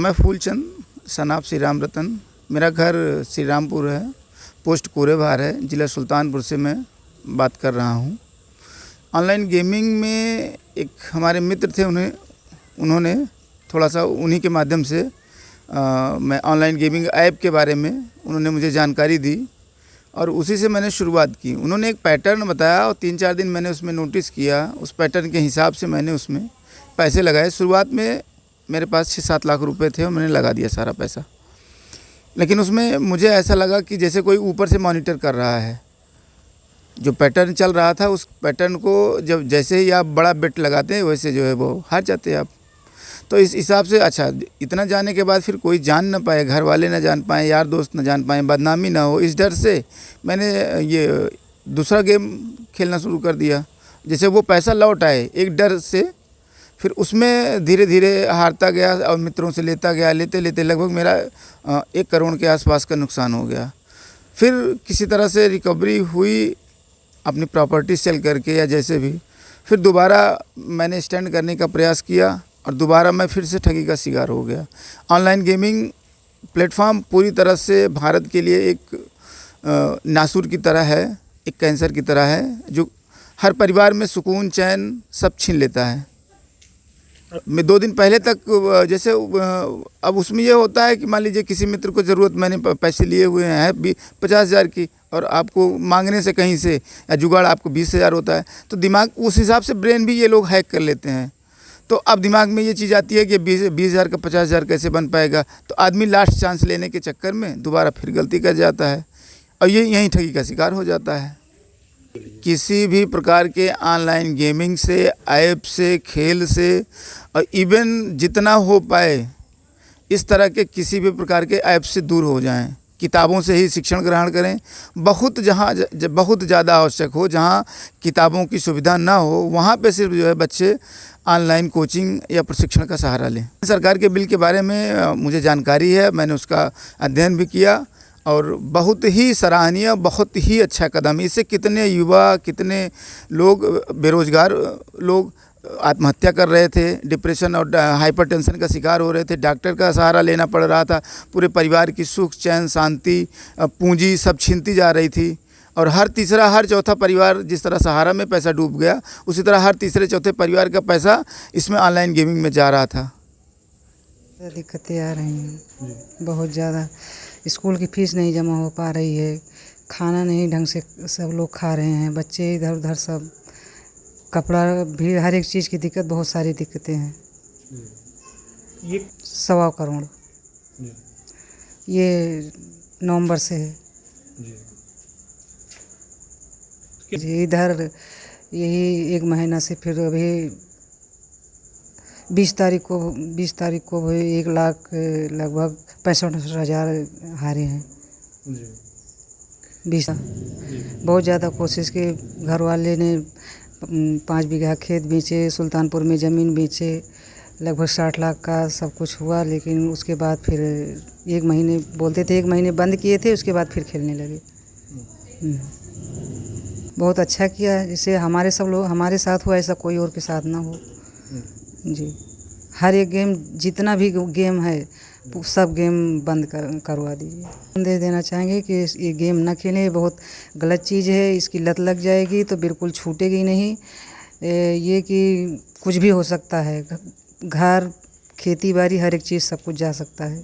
मैं फूलचंद सनाब श्री राम रतन। मेरा घर श्री रामपुर है, पोस्ट कोरेभार है, ज़िला सुल्तानपुर से मैं बात कर रहा हूँ। ऑनलाइन गेमिंग में एक हमारे मित्र थे, उन्होंने थोड़ा सा उन्हीं के माध्यम से मैं ऑनलाइन गेमिंग ऐप के बारे में उन्होंने मुझे जानकारी दी और उसी से मैंने शुरुआत की। उन्होंने एक पैटर्न बताया और 3-4 दिन मैंने उसमें नोटिस किया। उस पैटर्न के हिसाब से मैंने उसमें पैसे लगाए। शुरुआत में मेरे पास 6-7 लाख रुपए थे और मैंने लगा दिया सारा पैसा। लेकिन उसमें मुझे ऐसा लगा कि जैसे कोई ऊपर से मॉनिटर कर रहा है। जो पैटर्न चल रहा था उस पैटर्न को जब जैसे ही आप बड़ा बेट लगाते हैं वैसे जो है वो हार जाते हैं आप। तो इस हिसाब से अच्छा इतना जाने के बाद फिर कोई जान ना पाए, घर वाले ना जान पाएँ, यार दोस्त ना जान पाएँ, बदनामी ना हो, इस डर से मैंने ये दूसरा गेम खेलना शुरू कर दिया। जैसे वो पैसा लौट आए एक डर से, फिर उसमें धीरे धीरे हारता गया और मित्रों से लेता गया। लेते लेते लगभग मेरा 1 करोड़ के आसपास का नुकसान हो गया। फिर किसी तरह से रिकवरी हुई अपनी प्रॉपर्टी सेल करके या जैसे भी। फिर दोबारा मैंने स्टैंड करने का प्रयास किया और दोबारा मैं फिर से ठगी का शिकार हो गया। ऑनलाइन गेमिंग प्लेटफॉर्म पूरी तरह से भारत के लिए एक नासूर की तरह है, एक कैंसर की तरह है जो हर परिवार में सुकून चैन सब छीन लेता है। मैं 2 दिन पहले तक जैसे अब उसमें ये होता है कि मान लीजिए किसी मित्र को ज़रूरत, मैंने पैसे लिए हुए हैं 50,000 की और आपको मांगने से कहीं से या जुगाड़ आपको 20,000 होता है, तो दिमाग उस हिसाब से ब्रेन भी ये लोग हैक कर लेते हैं। तो अब दिमाग में ये चीज़ आती है कि 20,000 का 50,000 कैसे बन पाएगा। तो आदमी लास्ट चांस लेने के चक्कर में दोबारा फिर गलती कर जाता है और ये यहीं ठगी का शिकार हो जाता है। किसी भी प्रकार के ऑनलाइन गेमिंग से, ऐप से, खेल से और इवन जितना हो पाए इस तरह के किसी भी प्रकार के ऐप से दूर हो जाएं। किताबों से ही शिक्षण ग्रहण करें। बहुत ज़्यादा आवश्यक हो, जहाँ किताबों की सुविधा ना हो, वहाँ पे सिर्फ जो है बच्चे ऑनलाइन कोचिंग या प्रशिक्षण का सहारा लें। सरकार के बिल के बारे में मुझे जानकारी है, मैंने उसका अध्ययन भी किया और बहुत ही सराहनीय, बहुत ही अच्छा कदम। इससे कितने युवा, कितने लोग बेरोजगार लोग आत्महत्या कर रहे थे, डिप्रेशन और हाइपरटेंशन का शिकार हो रहे थे, डॉक्टर का सहारा लेना पड़ रहा था, पूरे परिवार की सुख चैन शांति पूंजी सब छीनती जा रही थी। और हर तीसरा हर चौथा परिवार जिस तरह सहारा में पैसा डूब गया, उसी तरह हर तीसरे चौथे परिवार का पैसा इसमें ऑनलाइन गेमिंग में जा रहा था। दिक्कतें आ रही हैं बहुत ज़्यादा। स्कूल की फ़ीस नहीं जमा हो पा रही है, खाना नहीं ढंग से सब लोग खा रहे हैं, बच्चे इधर उधर सब, कपड़ा भी, हर एक चीज़ की दिक्कत, बहुत सारी दिक्कतें हैं। ये 1.25 करोड़ ये नवंबर से है जी। इधर यही 1 महीना से, फिर अभी 20 तारीख को भी 1 लाख लगभग 65,000 हारे हैं। 20 बहुत ज़्यादा कोशिश की, घर वाले ने 5 बीघा खेत बेचे, सुल्तानपुर में ज़मीन बेचे, लगभग 60 लाख का सब कुछ हुआ। लेकिन उसके बाद फिर 1 महीने बोलते थे, 1 महीने बंद किए थे, उसके बाद फिर खेलने लगे। बहुत अच्छा किया, जिससे हमारे साथ हुआ ऐसा कोई और के साथ ना हो जी। हर एक गेम, जितना भी गेम है सब गेम बंद करवा दीजिए। संदेश देना चाहेंगे कि ये गेम ना खेलें, बहुत गलत चीज़ है। इसकी लत लग जाएगी तो बिल्कुल छूटेगी नहीं। ये कि कुछ भी हो सकता है, घर, खेती बाड़ी, हर एक चीज़ सब कुछ जा सकता है।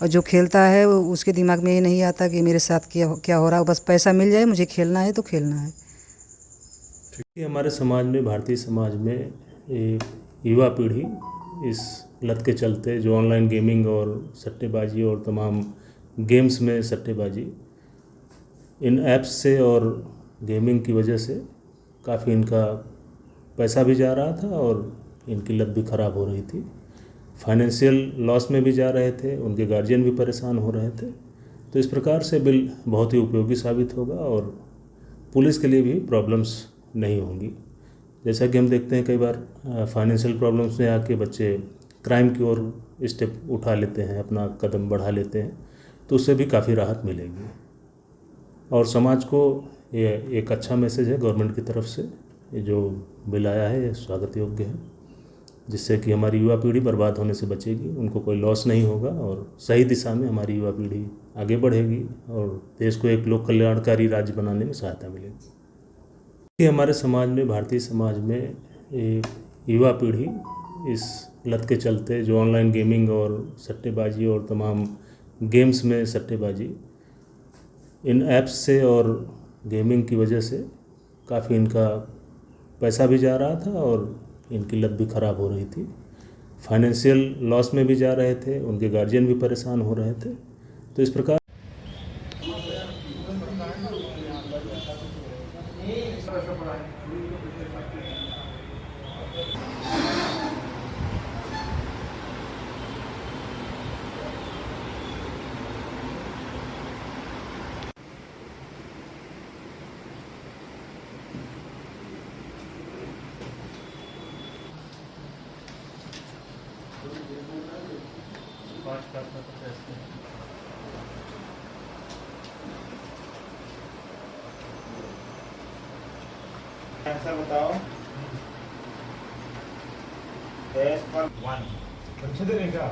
और जो खेलता है उसके दिमाग में ये नहीं आता कि मेरे साथ क्या हो रहा है, बस पैसा मिल जाए, मुझे खेलना है तो खेलना है। हमारे समाज में, भारतीय समाज में एक युवा पीढ़ी इस लत के चलते, जो ऑनलाइन गेमिंग और सट्टेबाजी और तमाम गेम्स में सट्टेबाजी, इन ऐप्स से और गेमिंग की वजह से काफ़ी इनका पैसा भी जा रहा था और इनकी लत भी ख़राब हो रही थी। फाइनेंशियल लॉस में भी जा रहे थे, उनके गार्जियन भी परेशान हो रहे थे। तो इस प्रकार से बिल बहुत ही उपयोगी साबित होगा और पुलिस के लिए भी प्रॉब्लम्स नहीं होंगी। जैसा कि हम देखते हैं कई बार फाइनेंशियल प्रॉब्लम्स में आके बच्चे क्राइम की ओर स्टेप उठा लेते हैं, अपना कदम बढ़ा लेते हैं, तो उससे भी काफ़ी राहत मिलेगी। और समाज को ये एक अच्छा मैसेज है गवर्नमेंट की तरफ से, ये जो बिल आया है ये स्वागत योग्य है। जिससे कि हमारी युवा पीढ़ी बर्बाद होने से बचेगी, उनको कोई लॉस नहीं होगा और सही दिशा में हमारी युवा पीढ़ी आगे बढ़ेगी और देश को एक लोक कल्याणकारी राज्य बनाने में सहायता मिलेगी। कि हमारे समाज में, भारतीय समाज में एक युवा पीढ़ी इस लत के चलते जो ऑनलाइन गेमिंग और सट्टेबाजी और तमाम गेम्स में सट्टेबाजी, इन ऐप्स से और गेमिंग की वजह से काफ़ी इनका पैसा भी जा रहा था और इनकी लत भी ख़राब हो रही थी। फाइनेंशियल लॉस में भी जा रहे थे, उनके गार्जियन भी परेशान हो रहे थे। तो इस प्रकार आंसर बताओ। डैश पर 1 अच्छे देगा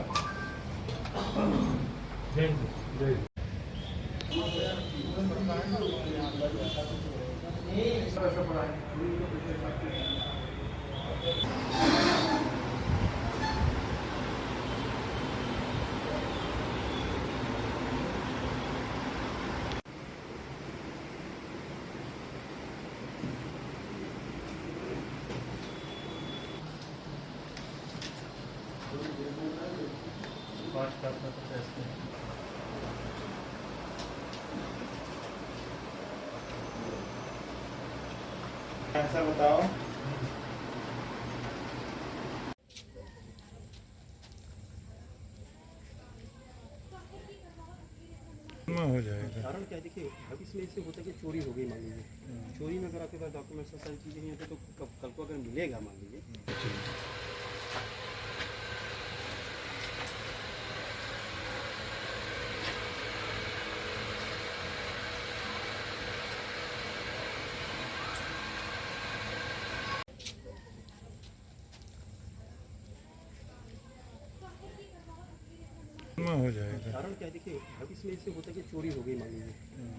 आंसर बताओ। हो जाएगा। कारण क्या है, देखिए अब इसमें इससे होता है कि चोरी हो गई मान लीजिए, चोरी में अगर आपके पास डॉक्यूमेंट्स सारी चीज़ें नहीं होती तो कल को अगर मिलेगा मान लीजिए हो जाएगा। कारण क्या है, देखिए अब इसमें इससे होता है कि चोरी हो गई मान लीजिए,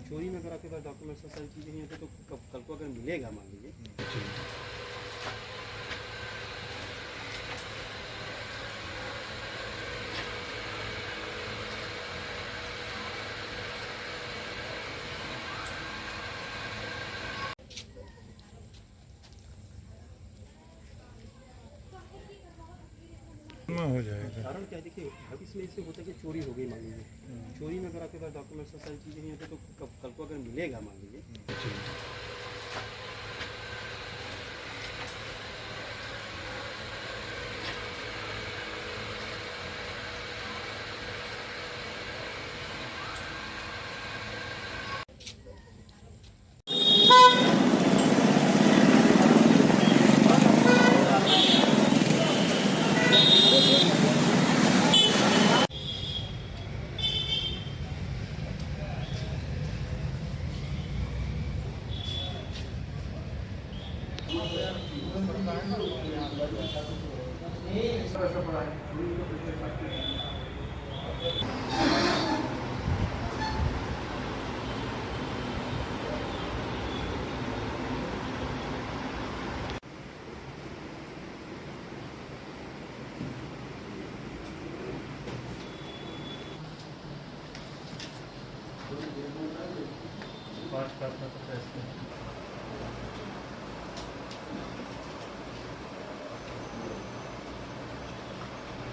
चोरी में अगर आपके पास डॉक्यूमेंट्स सारी चीज़ें नहीं होती तो कल को अगर मिलेगा मान लीजिए हो जाएगा। कारण क्या है, देखिए अब इसमें इससे होता है कि चोरी हो गई मान लीजिए, चोरी में अगर आपके पास डॉक्यूमेंट्स सारी चीज़ें नहीं होती तो कल को अगर मिलेगा मान लीजिए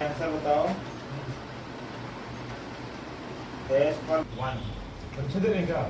आंसर बताओ। डैश पर 1 अच्छे देगा